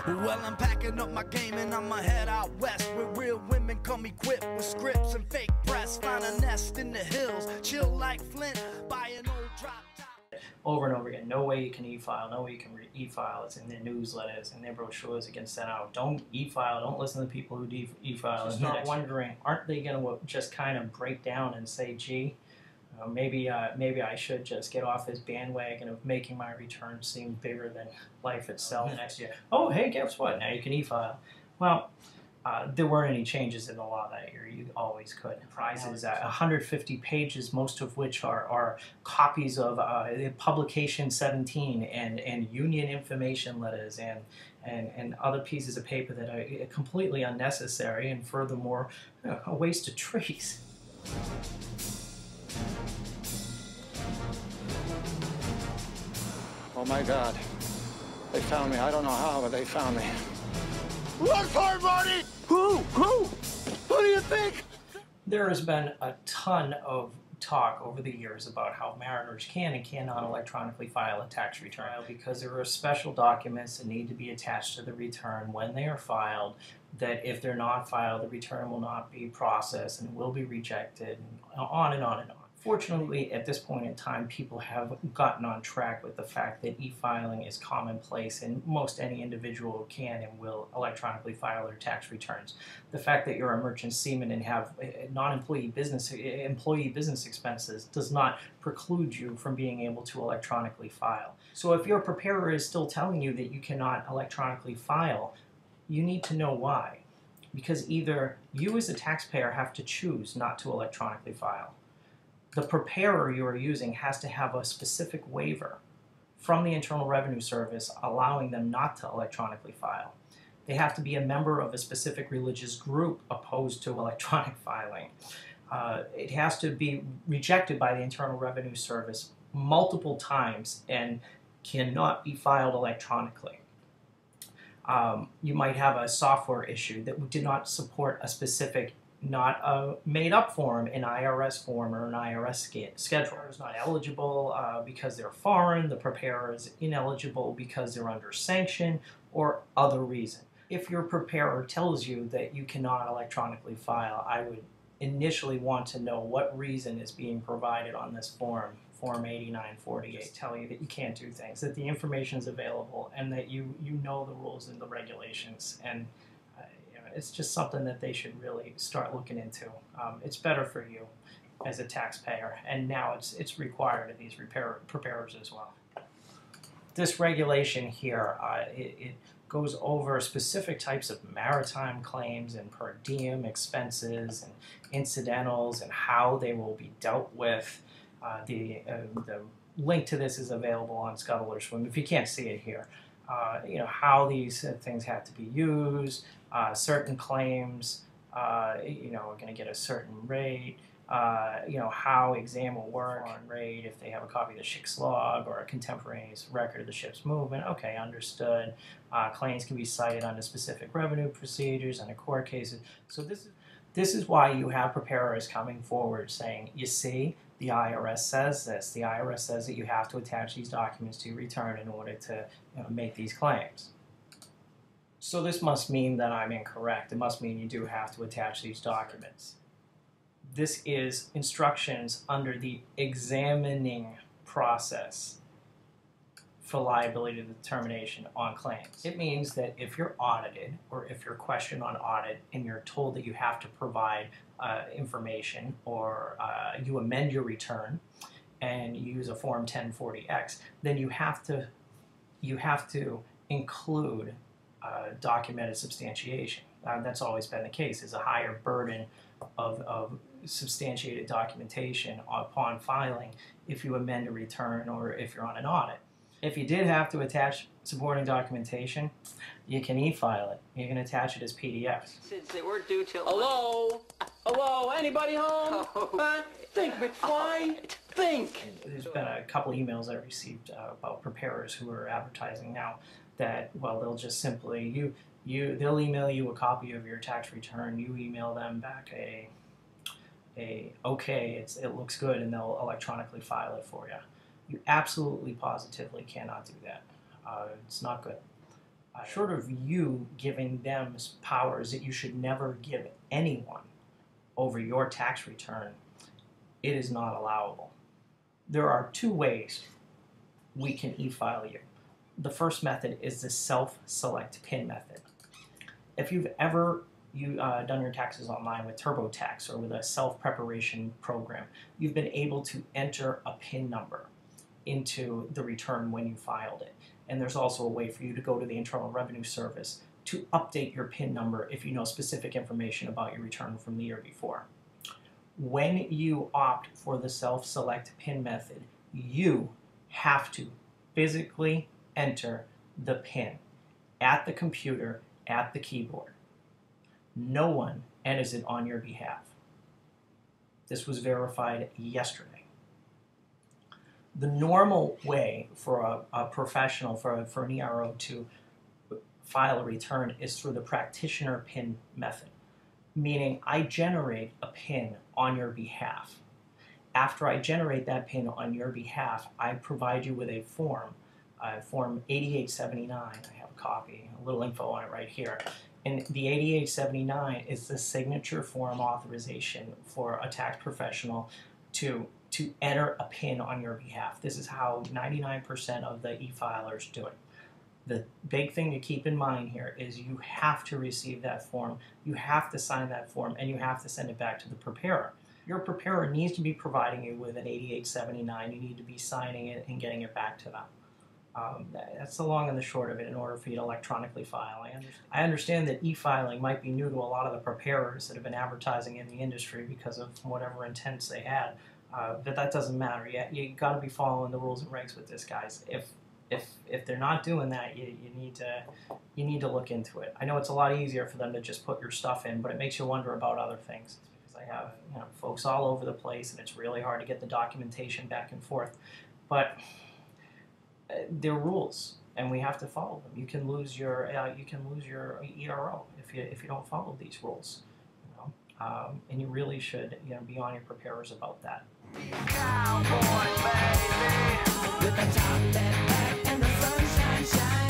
Well, I'm packing up my game and I'ma head out west, where real women come equipped with scripts and fake press. Find a nest in the hills, chill like Flint, buy an old drop top. Over and over again, no way you can e-file, no way you can e-file. It's in their newsletters and their brochures that get sent out. Don't e-file, don't listen to the people who e-file. And start wondering, aren't they going to just kind of break down and say, gee, maybe I should just get off this bandwagon of making my return seem bigger than life itself next year. Oh, hey, guess what? Now you can e-file. Well, there weren't any changes in the law that year. You always could. Prizes, 150 pages, most of which are copies of Publication 17 and union information letters and other pieces of paper that are completely unnecessary and furthermore a waste of trees. Oh my God, they found me. I don't know how, but they found me. Look hard, Marty! Who? Who do you think? There has been a ton of talk over the years about how mariners can and cannot electronically file a tax return because there are special documents that need to be attached to the return when they are filed, that if they're not filed, the return will not be processed and will be rejected, and on and on and on. Fortunately, at this point in time, people have gotten on track with the fact that e-filing is commonplace and most any individual can and will electronically file their tax returns. The fact that you're a merchant seaman and have non-employee employee business expenses does not preclude you from being able to electronically file. So if your preparer is still telling you that you cannot electronically file, you need to know why. Because either you as a taxpayer have to choose not to electronically file. The preparer you are using has to have a specific waiver from the Internal Revenue Service allowing them not to electronically file. They have to be a member of a specific religious group opposed to electronic filing. It has to be rejected by the Internal Revenue Service multiple times and cannot be filed electronically. You might have a software issue that did not support a specific, not a made-up form, an IRS form or an IRS schedule. Is not eligible because they're foreign, the preparer is ineligible because they're under sanction or other reason. If your preparer tells you that you cannot electronically file, I would initially want to know what reason is being provided on this form. Form 8948 tell you that you can't do things, that the information is available, and that you know the rules and the regulations, and it's just something that they should really start looking into. It's better for you as a taxpayer, and now it's required of these preparers as well. This regulation here, it goes over specific types of maritime claims and per diem expenses and incidentals and how they will be dealt with. The link to this is available on Scuttle or Swim if you can't see it here. How these things have to be used, certain claims, are going to get a certain rate, how exam will work, on rate, if they have a copy of the ship's log or a contemporaneous record of the ship's movement. Okay, understood. Claims can be cited under specific revenue procedures and court cases. So this is why you have preparers coming forward saying, you see, the IRS says this. The IRS says that you have to attach these documents to your return in order to make these claims. So this must mean that I'm incorrect. It must mean you do have to attach these documents. This is instructions under the examining process for liability determination on claims. It means that if you're audited or if you're questioned on audit and you're told that you have to provide information or you amend your return and you use a Form 1040X, then you have to include documented substantiation. That's always been the case. There's a higher burden of substantiated documentation upon filing if you amend a return or if you're on an audit. If you did have to attach supporting documentation, you can e-file it. You can attach it as PDFs. Since they weren't due till... Hello? Hello? Anybody home? Oh. Think, McFly. Think. There's been a couple emails I received about preparers who are advertising now that, well, they'll just simply, they'll email you a copy of your tax return, you email them back okay, it looks good, and they'll electronically file it for you. You absolutely, positively cannot do that. It's not good. Short of you giving them powers that you should never give anyone over your tax return, it is not allowable. There are two ways we can e-file you. The first method is the self-select PIN method. If you've ever done your taxes online with TurboTax or with a self-preparation program, you've been able to enter a PIN number into the return when you filed it. And there's also a way for you to go to the Internal Revenue Service to update your PIN number if you know specific information about your return from the year before. When you opt for the self-select PIN method, you have to physically enter the PIN at the computer, at the keyboard. No one enters it on your behalf. This was verified yesterday. The normal way for a professional, for an ERO to file a return is through the practitioner PIN method, meaning I generate a PIN on your behalf. After I generate that PIN on your behalf, I provide you with a form, Form 8879. I have a copy, a little info on it right here. And the 8879 is the signature form authorization for a tax professional to enter a PIN on your behalf. This is how 99% of the e-filers do it. The big thing to keep in mind here is you have to receive that form, you have to sign that form, and you have to send it back to the preparer. Your preparer needs to be providing you with an 8879. You need to be signing it and getting it back to them. That's the long and the short of it in order for you to electronically file. I understand that e-filing might be new to a lot of the preparers that have been advertising in the industry because of whatever intents they had. But that doesn't matter. You got to be following the rules and regs with this, guys. If they're not doing that, you need to look into it. I know it's a lot easier for them to just put your stuff in, but it makes you wonder about other things. Because I have folks all over the place, and it's really hard to get the documentation back and forth. But they're rules, and we have to follow them. You can lose your ERO if you don't follow these rules. And you really should be on your preparers about that. Cowboy, baby, with the top that back and the sunshine shine.